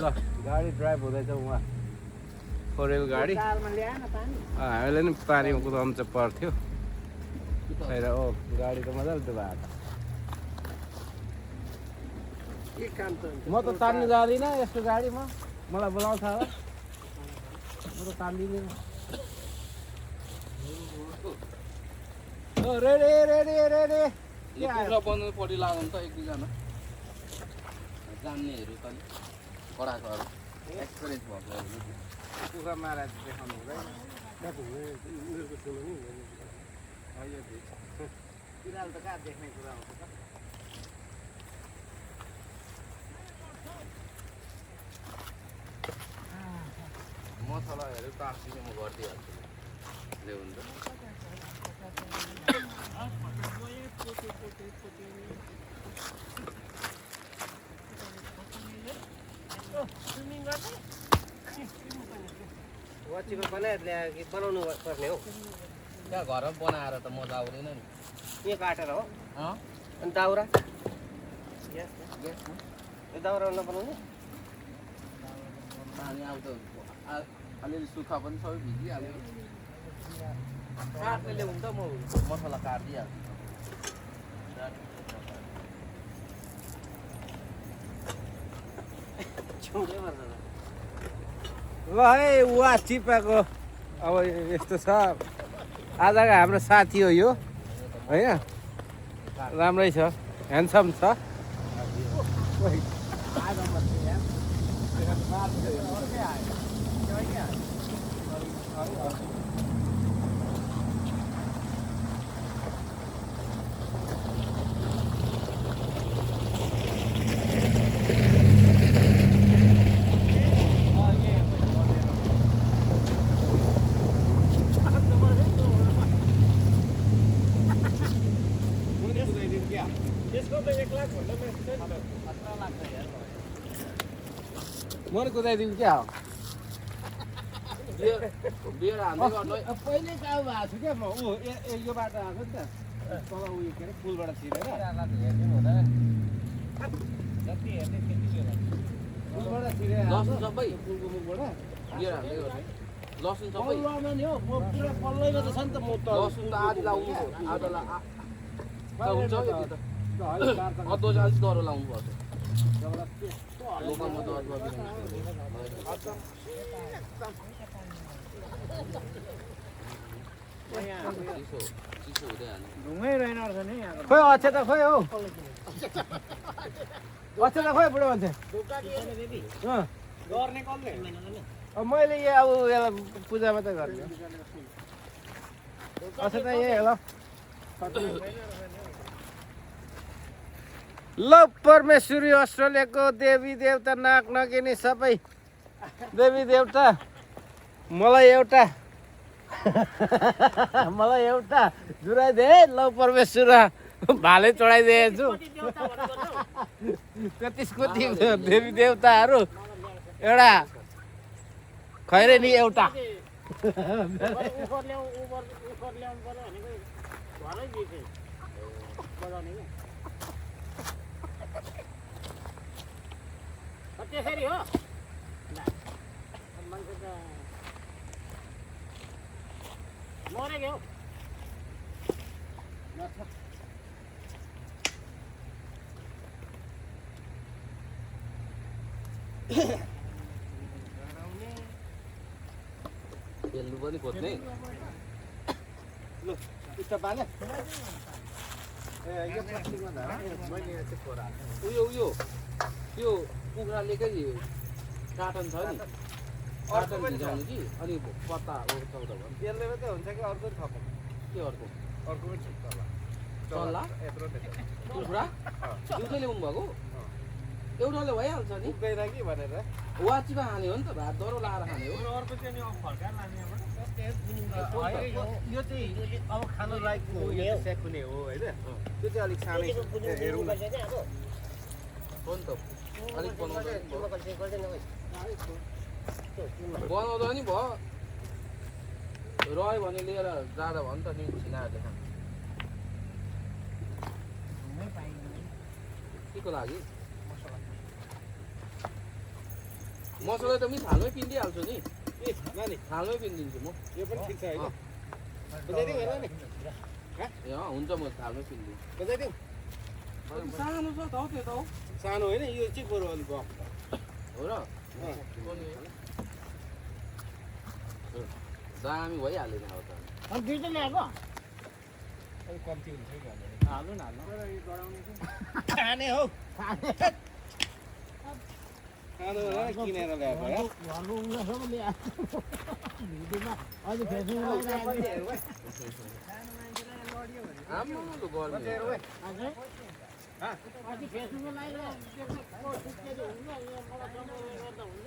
गाडी ड्राइभ हुँदैछ उहाँ फोरेल गाडी हामीले नि पानीमा कुदाउनु चाहिँ पर्थ्यो खैर ओ गाडी त मजाले त्यो भएको म त तान्नु जाँदिनँ यस्तो गाडीमा मलाई बोलाउँछ होला म त तान्दिनँ रेडी रेडी रेडी कुखुरा बनाउनुपट्टि लाग्नु त एक दुईजना जान्नेहरू पनि कडाकोहरू एक्सपिरियन्स भएको कुखुरा मारेर देखाउनु हुँदैन बिरालो त कहाँ देख्ने कुरा आउँछ त मसलाहरू काट्दिनँ म गरिदिइहाल्छु ल्याउनु त वाचीमा बनाएर ल्यायो कि बनाउनु पर्ने हो त्यहाँ घरमा बनाएर त मजा आउँदैन नि यहाँ काटेर हो अनि दाउरा यो दाउरा नबनाउने पानी आउँछ अलिअलि सुक्खा पनि सबै भिजिहाल्यो काट्ने ल्याउनु त म मसला काटिदिइहाल्छु ल है वा चिपाको अब यस्तो छ आजको हाम्रो साथी हो यो होइन राम्रै छ ह्यान्डसम छ म कुदाइदिउँ क्या हो बियर हाल्दै गर्नु पहिले कहाँ भएको छु क्या म ऊ यो बाटो आएको नि त तल उयो के अरे पुलबाट छिरेर पुलबाट छिरेर लसुन सबै पुलको मुखबाट बियर हाल्दै गर्नु लसुन सबै पल्लोमा नि हो म पुरा पल्लैमा त छ नि त म त लसुन त आधी लाउनु आधा हुन्छ यति त अदुवा चाहिँ अलिक डह्रो लाउनु पर्छ लोकलमा त अदुवा चिसो हुँदै हाल्नु ढुङ्गै रहेन रहेछ नि खोइ अक्षता खोइ हौ अक्षता खोइ बुढो मान्छे अब मैले यहाँ अब यसलाई पूजा मात्रै गर्ने अक्षता यही ल ल परमेश्वरी अस्ट्रेलियाको देवी देवता नाक नगिनी सबै देवी देवता मलाई एउटा जुराइदे ल परमेश्वर भाले चढाइदिएछु कति देवी देवताहरू एउटा खैरेनी एउटा त्यसरी हो मरेको बेल्नु पनि खोज्ने ल उता बाले ए यो प्लास्टिकमा धर मैले चाहिँ छोरा उयो त्यो कुखुरालेकै काटन छ नि काटन भिजाउनु कि अनि पत्ता उठाउँदा भयो त्यसले मात्रै हुन्छ कि अर्को थप्नु के अर्को पनि ठिक होला चल्ला यत्रो कुखुरा दुधै ल्याउनु भएको एउटाले भइहाल्छ नि पुग्दैन कि भनेर वाचीमा हाल्ने हो नि त भात डह्रो लाएर खाने हो यो चाहिँ अब खानु लायकको हो यो सेक हुने हो होइन त्यो चाहिँ अलिक सानै हेरौँ न हो नि त अलिक बनाउँदा नि भयो रह्यो भने लिएर जाँदा भयो नि त नि छिनाएर देखा के को लागि मसला त म थालमै पिन्दिहाल्छु नि ए नानी थालमै पिन्दिन्छु म यो पनि ठिक छ होइन अँ। बुझाइदिउँ हेर नि ए हुन्छ म थालमै पिन्दिन्छु बुझाइदिउँ सानो छ त हौ त्यो त हौ सानो होइन यो चाहिँ बरु अलिक गफ हो र दामी भइहाल्यो नि अब त अनि दुईटा ल्याएको अलिक कम्ती हुन्छ कि भनेर हाल्नु न हाल्नु खाने हौ खानु भनेर किनेर ल्याएको हो घरको उनीहरूसँग ल्याएको भिडियोमा अहिले फेसबुकमा लगाइरहेको आम्मा लु गर्मी अझै अझै फेसबुकमा लगाइरहेको हुन्छ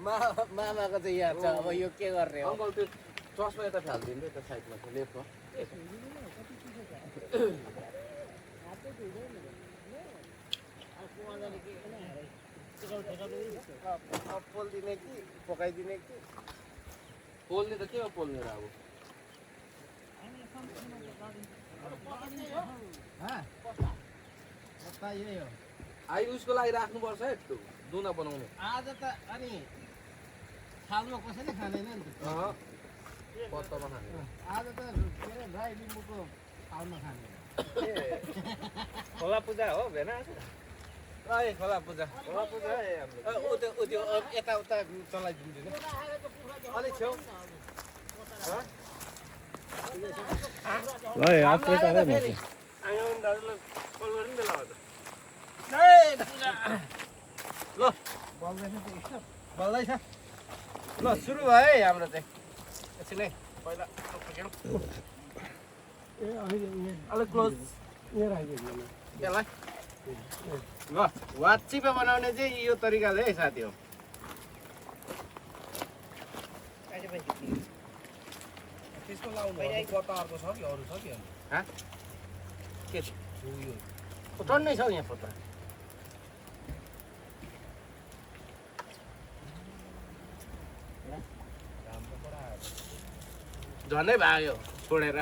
मामाको चाहिँ याद छ अब यो के गर्ने हो अङ्कल त्यो चस्मा यता फालिदिनु यता साइडमा छ लेफ्टमा पोल्दिने कि पकाइदिने कि पोल्ने त केमा पोल्ने र अब यही हो आई उसको लागि राख्नुपर्छ है त्यो दुना बनाउने आज त अनि थालमा कसैले खाँदैन नि त पत्तामा खाने आज त के अरे ड्राई लिम्बूको थालमा खाने खोला पूजा हो भेना ए खोला पूजा ऊ त्यो यताउता चलाइदिँदैन अलिक छेउ ल बल्दैछ ल सुरु भयो है हाम्रो चाहिँ एकछिनै पहिला अलिक क्लोज यसलाई ल वाचिपा बनाउने चाहिँ यो तरिकाले है साथी हो त्यसको लाउनु पत्ता अर्को छ कि अरू छ कि के छ उयो टन्नै छ यहाँ पत्ता झन्डै भयो छोडेर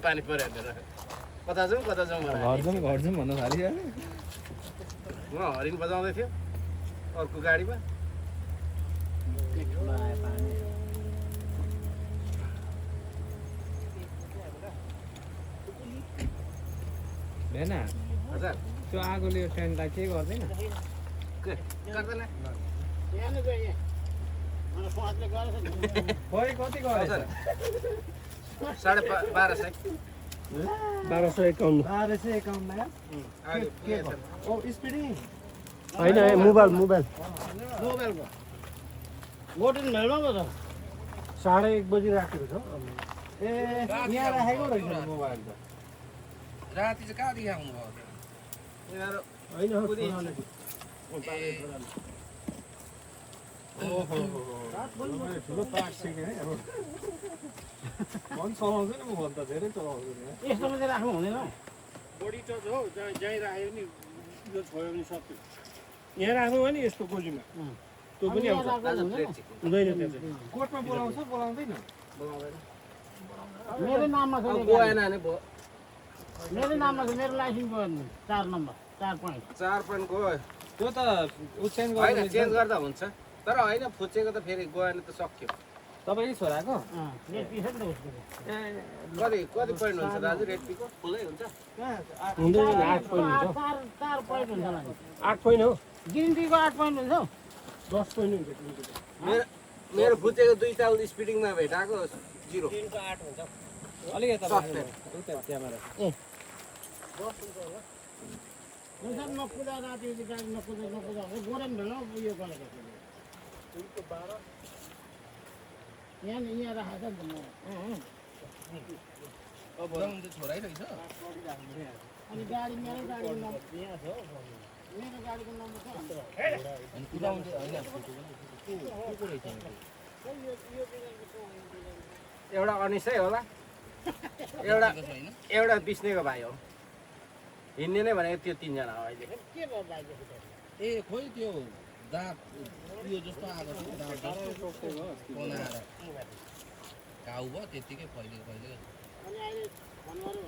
पानी परेर कता जाउँ घर जाउँ भन्न थालियो म हरिण बजाउँदै थियो अर्को गाडीमा भेना हजुर त्यो आगोले यो टेन्टलाई के गर्दैन गर्दैन यहाँ गएँ मलाई सोचले गरेछ खोइ कति गरेछ 1250 1251 ओ स्पिडिङ होइन मोबाइल मोबाइलको गोटिन भेलमा पो त 1:30 बजी राखेको छ ए यहाँ राखेको रहेछ मोबाइल त राति चाहिँ कहाँदेखि आउनुभयो यिनीहरू होइन ठुलो पार्ट सिकेँ है अब मन चलाउँछु नि म भन्दा धेरै चलाउँछु नि यस्तोमा चाहिँ राख्नु हुँदैन बढी टच हो जहीँ राख्यो भने यो छोयो भने सक्यो यहाँ राख्नु भयो नि यस्तो गोजीमा त्यो पनि आउँछ हुँदैन त्यो चाहिँ कोर्टमा बोलाउँछ बोलाउँदैन मेरो नाममा छ गएन भने मेरो नाममा छ मेरो लाइसेन्स भयो नि 4 नम्बर 4 पोइन्ट 4 पोइन्ट गयो त्यो त उछ्यान होइन गर्नु चेन्ज गर्दा हुन्छ तर होइन फुचेको त फेरि गयो भने त सक्यो तपाईँकै छोराको रेड टी शर्ट उसको कति पोइन्ट हुन्छ दाजु रेड पीको फुलै हुन्छ हुँदैन 8 पोइन्ट हुन्छ 4 पोइन्ट हुन्छ होला 8 पोइन्ट हो ग्रिन टीको 8 पोइन्ट हुन्छ हौ 10 पोइन्ट हुन्छ मेरो फुचेको 2 ताल स्पिडिङमा भेटाएको 0 अलिक यता सस्पेन्ड क्यामेरा नकुदा राति गाडी नकुदा गोरेन भेल्न उयो गरेको यहाँ राखेको छ नि त म छोरै रहेछ अनि गाडी मेरो गाडीको नम्बर यहाँ छ मेरो गाडीको नम्बर छ अनि कुदाउनु चाहिँ एउटा अनिसै होला एउटा बिस्नेको भाइ हो हिँड्ने नै भनेको त्यो 3 जना हो अहिले के भयो बाइक ए खोइ त्यो दाँत उयो जस्तो आएको छ दाँत बनाएर घाउ भयो त्यत्तिकै फैलियो अनि अहिले फोन गऱ्यो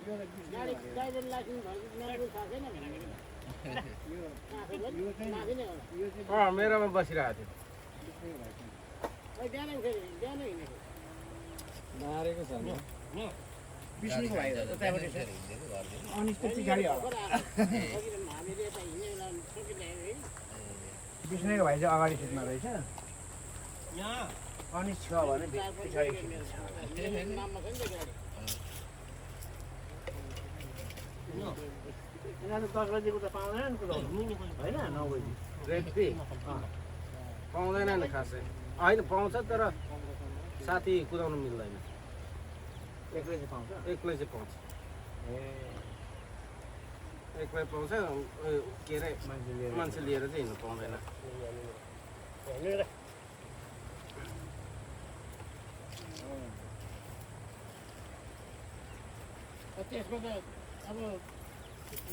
भने गाडी ड्राइभर लाइसेन्स भएको मेरो थाहा छैन भनेको मेरोमा बसिरहेको थियो मारेको छ नि बिस्नुको भाइ उतापट्टि छ अनिस त पछाडि होला बिस्नुको भाइ चाहिँ अगाडि सिटमा रहेछ यहाँ अनिस छ भने पछाडि यहाँ त 10 बजेको त पाउँदैन नि कुदाउनु होइन 9 बजी रेडी पाउँदैन नि खासै होइन पाउँछ तर साथी कुदाउनु मिल्दैन एक्लै चाहिँ पाउँछ एक्लै चाहिँ पाउँछ एक्लै पाउँछ के अरे मान्छे लिएर चाहिँ हिँड्नु पाउँदैन त्यसको त अब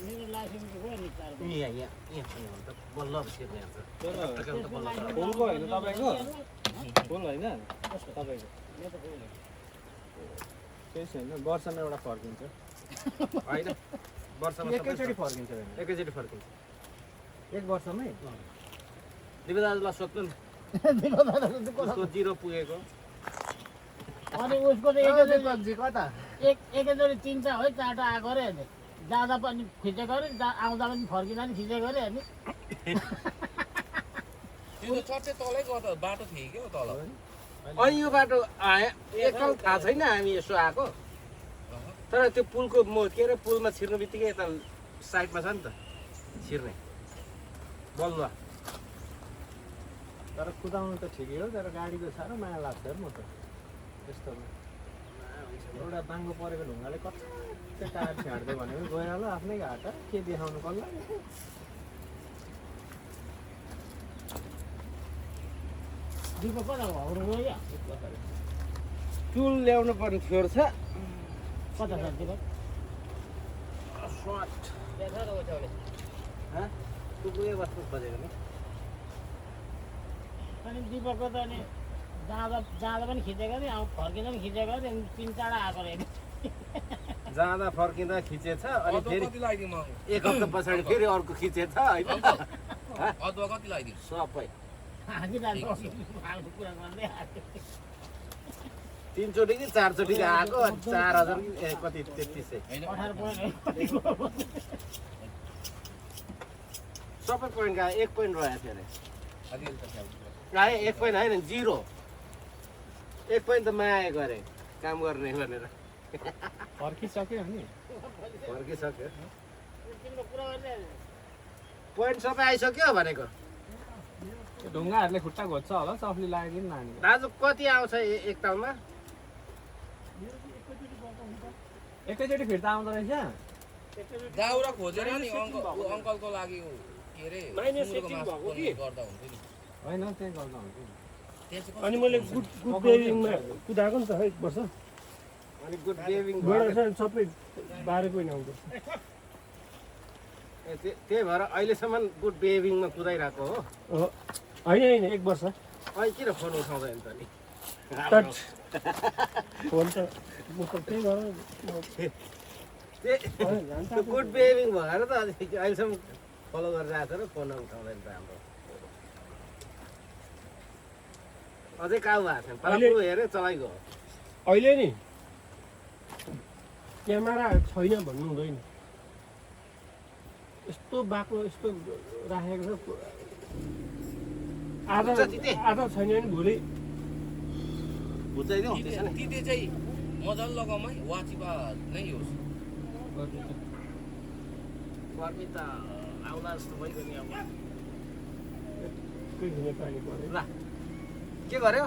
मेरो लाइसेन्स गयो नि चार यहाँ त बल्ल छिर्ने हुन्छ फुलको होइन तपाईँको फुल होइन तपाईँको केही छैन वर्षमा एउटा फर्किन्छ होइन वर्षमा एकैचोटि फर्किन्छ एकैचोटि फर्किन्छ 1 वर्षमै दिव्यदाजुलाई सोध्नु नि उसको 0 पुगेको अनि उसको त एकैचोटि कता एकैचोटि 3 है 4 आएको अरे अनि जाँदा पनि खिचेको अरे आउँदा पनि फर्किँदा पनि खिचेको अरे अनि त्यो त चट्टै तलै गर्दा बाटो थियो क्या तल अनि यो बाटो एकल थाहा छैन हामी यसो आएको तर त्यो पुलको के अरे पुलमा छिर्नु बित्तिकै यता साइडमा छ नि त छिर्ने बलुवा तर कुदाउनु त ठिकै हो तर गाडीको साह्रो माया लाग्छ म त यस्तोमा एउटा बाङ्गो परेको ढुङ्गाले कति टायर छाड्दै भनेको गएर ल आफ्नै घाटा के देखाउनु पर्ला दिपक कता भयो गयो चुल ल्याउनु पर्ने थियो छ कता छ दिपक पुगे बस्नु खोजेको नि अनि दिपकको त अनि जाँदा पनि खिचेको अरे फर्किँदा पनि खिचेको अरे 3-4 आएको अरे जाँदा फर्किँदा खिचेछ अनि फेरि कति लगाइदिउँ म 1 हप्ता पछाडि फेरि अर्को खिचेछ होइन अदुवा कति लगाइदिउँ सबै हाँसिरहेको कुरा गर्दै आएको 3 चोटि कि 4 चोटि आएको 4000 कि कति 3300 सबै पोइन्ट गयो 1 पोइन्ट रहेको थियो अरे 1 पोइन्ट होइन 0 1 पोइन्ट त माया गरे काम गर्ने भनेर फर्किसक्यो नि फर्किसक्यो तिम्रो कुरा गर्दै पोइन्ट सबै आइसक्यो भनेको ढुङ्गाहरूले खुट्टा घोज्छ होला सफली लाग्यो नि नानी दाजु कति आउँछ एक तालमा एकैचोटि फिर्ता आउँदो रहेछ दाउरा खोजेर नि अङ्कलको लागि के अरे माइनस सुँगुरको 18 मासु भएको कि गर्दा हुन्छ नि होइन त्यही गर्दा हुन्छ नि अनि मैले गुड बेरिङमा कुदाएको नि त 1 वर्ष अनि गुड बिहेभिङ गएर सबै 12 पोइन्ट आउँछ त्यही भएर अहिलेसम्म गुड बिहेभिङमा कुदाइरहेको हो होइन 1 वर्ष अहिले किन फोन उठाउँदैन त नि फोन त म त त्यही भएर त्यो गुड बिहेभिङ भएर त अहिलेसम्म फलो गरेर आएको छ र फोन उठाउँदैन त हाम्रो अझै काउ भएको छैन तर हेऱ्यो चलाइगयो अहिले नि क्यामेरा छैन भन्नु हुँदैन यस्तो बाक्लो यस्तो राखेको छ आधा छैन भने भोलि बुझाइदिउँ त्यसो नि तिते चाहिँ मजाले लगाउँ है वाचिपा नै होस् गर्मी त आउला जस्तो भइगयो नि अब घिने पानी पऱ्यो ल के गर्यो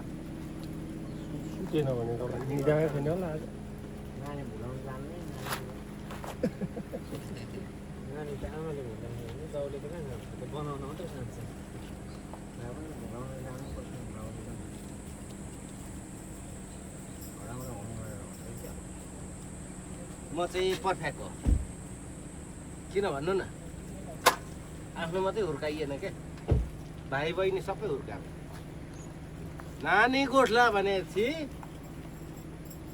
सुतेन भने तपाईँ निदाएको छैन होला आज नानी भुलाउनु जान्ने नानी त आमाले भन्दाखेरि दाउले त कहाँ बनाउन मात्रै जान्छ भुलाउन जानुपर्छ म चाहिँ पर्फेक्ट हो किन भन्नु न आफ्नो मात्रै हुर्काइएन क्या भाइ बहिनी सबै हुर्काएको नानी गोठला भनेपछि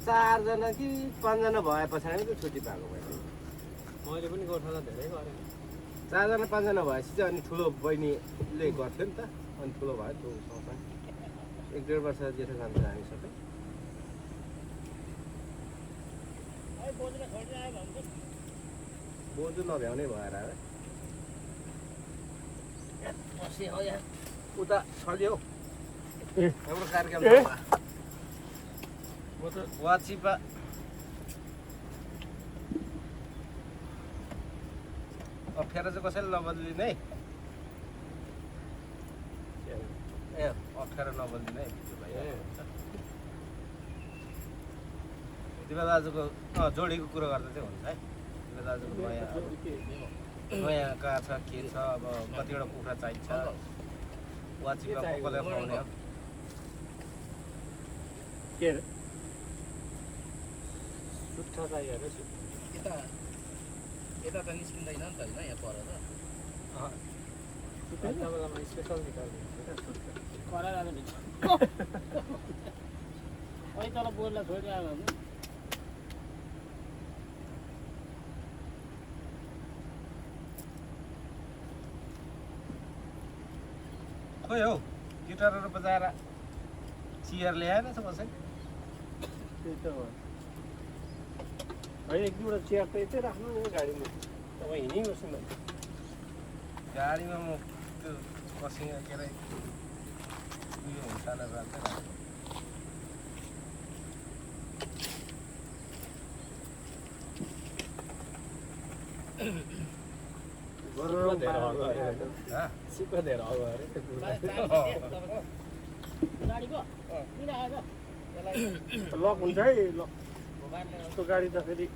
4 जना कि 5 जना भए पछाडि त छुट्टी पाएको भयो मैले पनि गोठाला धेरै गरेँ 4जना 5जना भएपछि चाहिँ अनि ठुलो बहिनीले गर्थ्यो नि त अनि ठुलो भयो त्यो सँगसँगै 1-1.5 वर्ष जेठो जान्छ हामी सबै बोजू नभ्याउने भएर उता छल्यो हाम्रो कार्यक्रम वाचिपा अप्ठ्यारो चाहिँ कसैले नबदलिने है ए अप्ठ्यारो नबदलिने है दिवा दाजुको जोडीको कुरो गर्दा चाहिँ हुन्छ है दिवा दाजुको नयाँ कहाँ छ के छ अब कतिवटा कुखुरा चाहिन्छ वाचिपा कसले खुवाउने हो के अरे सुत्छ चाहियो अरे यता त निस्किँदैन नि त होइन यहाँ पर त स्पेसल निकाल्नु कराएर आएको भित्र अहिले तल बोर्डलाई छोडिआयो भने खोइ हौ गिटारहरू बजाएर चियर ल्याएन छ कसै त्यही त हो होइन 1-2वटा चेयर त यतै राख्नु नि गाडीमा तपाईँ हिँडिबस्नु न गाडीमा म त्यो कसिङ के अरे उयो हुन्छ सुक्खा धेरै अगाडि अरे त्यो गाडीको किन आएर लक हुन्छ है लक यस्तो गाडी त फेरि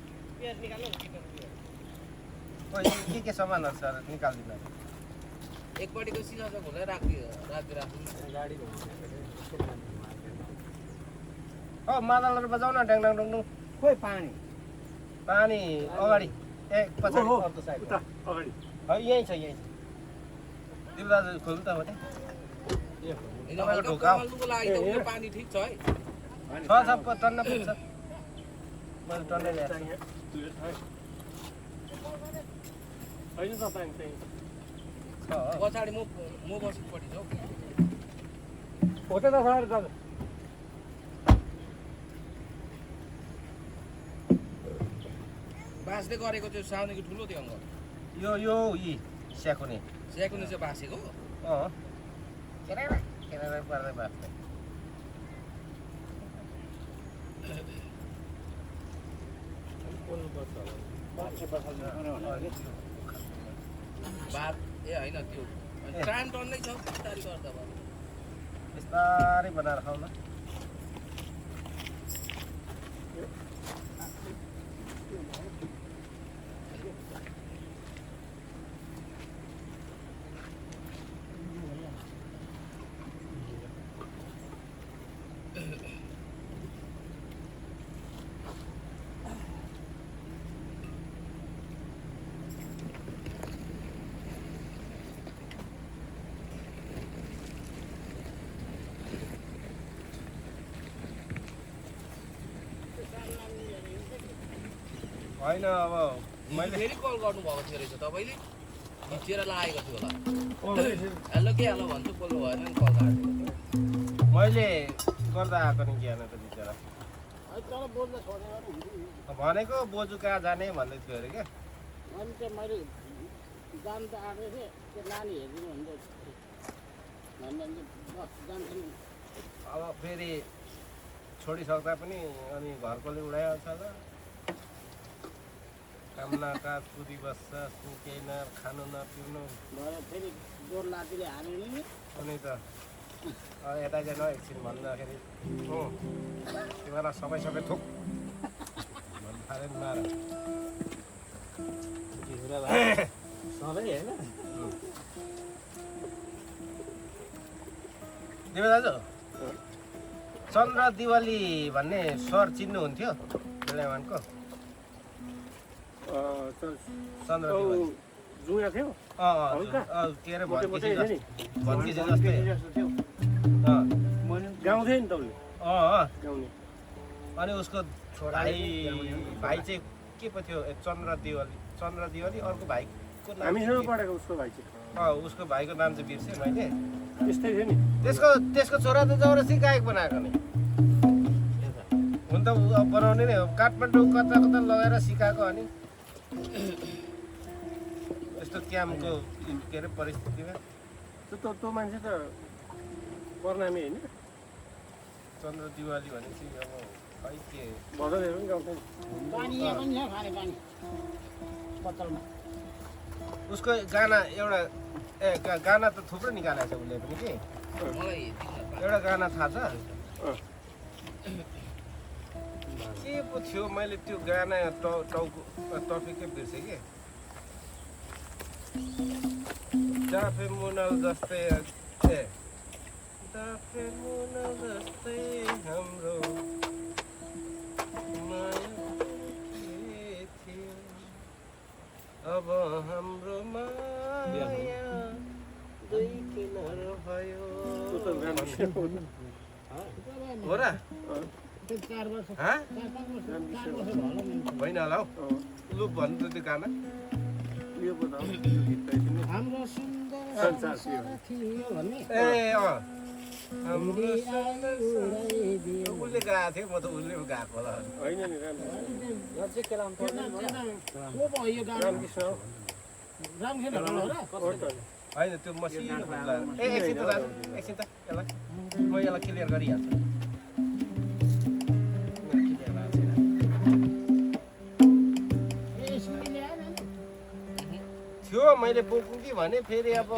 के सामानहरू छ निकालिदिनु एकपट्टिको सिसा चाहिँ खोलेर राख्नु गाडी मादलहरू बजाउन ड्याङडाङ डुङडुङ खोइ पानी पानी अगाडि ए पछाडि अर्को साइड उता अगाडि यहीँ छ दिप दाजु खोल्नु त हो कमाल्नुको लागि त उयो पानी ठिक छ है छ टन्न पुग्छ मैले टन्नै ल्याएको होइन तपाईँ त्यही छ पछाडि म बसेकोपट्टि छ होटेल त सर दाजु बाँसले गरेको त्यो सानो कि ठुलो त्यो अङ्ग यो यी स्याकुने स्याकुने चाहिँ बाँसेको केरा पर्दै बाँच्ने बात ए होइन त्यो टाइम टन्नै छ बिस्तारै गर्दा भयो बिस्तारै बनाएर खाऊ न होइन अब मैले फेरि कल गर्नुभएको थियो रहेछ तपाईँले हिचेर लागेको थियो होला हेलो के हेलो भन्छु बोल्नु भएन नि कल काटेको मैले गर्दा आएको नि ज्ञान त बिचरा तल बोर्डलाई छोडेर भनेको बोजू कहाँ जाने भन्दै थियो अरे क्या अनि चाहिँ मैले जान त आएको थिएँ त्यो नानी हेरिदिनु हुन्छ भन्दा बस जान्छु नि अब फेरि छोडिसक्दा पनि अनि घरकोले उडाइहाल्छ होला काम न काज कुदिबस्छ सुकेन खानु नपिउनु भएर फेरि जोर लातीले हाल्यो नि अनि त यता जानु एकछिन भन्दाखेरि तिमीलाई सबै थोक भन्नु थाल्यो नि मार सधैँ होइन दिवे दाजु चन्द्र दिवाली भन्ने स्वर चिन्नुहुन्थ्यो बेलायमानको चन्द्र दिवाली जुया थियो के अरे भन्की जस्तै गाउँथ्यो नि तपाईँले गाउने अनि उसको भाइ चाहिँ के पो थियो चन्द्र दिवाली अर्को भाइ उसको नाम हामीसँग पढेको उसको भाइ चाहिँ उसको भाइको नाम चाहिँ बिर्सेँ मैले। त्यस्तै थियो नि त्यसको छोरा त जबरजस्ती गायक बनाएको नि। हुन त ऊ अब बनाउने नै हो, काठमाडौँ कता कता लगेर सिकाएको अनि यस्तो क्याम्पको के अरे परिस्थितिमा त्यो मान्छे त बर्नामी होइन चन्द्र दिवाली भनेपछि अब खै के भजनहरू पनि गाउँछ नि पानी यहाँ पनि छ खाने पानी बोतलमा उसको गाना एउटा गाना त थुप्रो निकालेको छ उसले पनि कि मलाई एउटा गाना थाहा छ के पो थियो, मैले त्यो गाना टपिकै बिर्सेँ कि डाफे मुनल जस्तै डाफे मुनल जस्तै हाम्रो माया थियो, अब हाम्रो माया दुई किनार भयो। हो र? 4 वर्ष हाँ? 4-5 वर्ष 4 वर्ष भयो होला नि। होइन होला हौ, लु भन्नु त त्यो गाना। यो बताऊ यो गीत त एकछिन हाम्रो सुन्दर संसार थियो भन्ने ए हाम्रो सुन्दर उसले गाएको थियो, म त उसले गाएको होला। होइन नि राम्रो को भयो यो गाना रामकृष्ण हो रामकृष्ण होला र हो त होइन त्यो मसिनो फुट्ला। एकछिन त दाजु, एकछिन त यसलाई म यसलाई क्लियर गरिहाल्छु। थियो मैले बोक्नु कि भने फेरि अब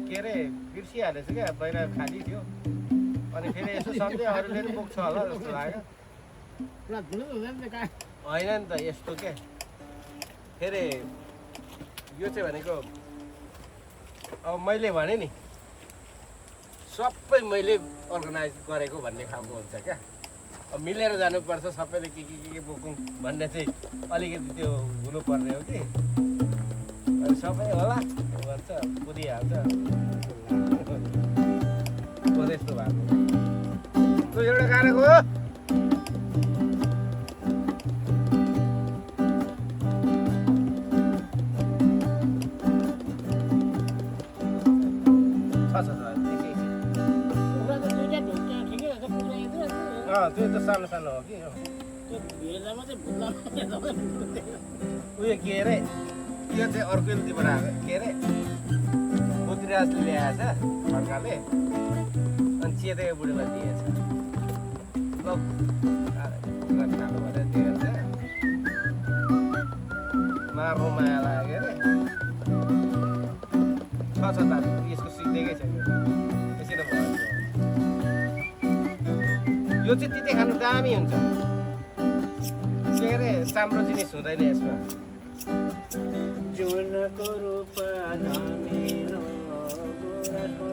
के अरे बिर्सिहालेछु क्या, बाहिर खाली थियो अनि फेरि यसो सम्झेँ अरूले पनि बोक्छ होला जस्तो लाग्यो। पुरा धुलो हुँदैन नि का होइन नि त यस्तो के फेरि यो चाहिँ भनेको अब मैले भने नि सबै मैले अर्गनाइज गरेको भन्ने खालको हुन्छ क्या। अब मिलेर जानुपर्छ, सबैले के बोकौँ भन्ने चाहिँ अलिकति त्यो हुनुपर्ने हो कि। अनि सबै होला भन्छ पुगिहाल्छ हो त्यस्तो भएको। त्यो एउटा गानाको हो पुरा त दुईटा ढुक्का ठिकै रहेछ पुरा इन्द्र त्यो त सानो सानो हो कि त्यो हेर्दामा चाहिँ भुल्ला उयो के अरे यो चाहिँ अर्को युतिबाट आएको के अरे बुद्धिराजले ल्याएछ अर्काले अनि चेतेको बुढीलाई दिएछ। ल खानु भनेर दिएछ, मार्नु माया लाग्यो अरे छ त यसको सिक्दैकै छ यसरी भयो। यो चाहिँ तिते खानु दामी हुन्छ के अरे चाम्रो जिनिस हुँदैन यसमा। जुनको रूप मेरो गोराको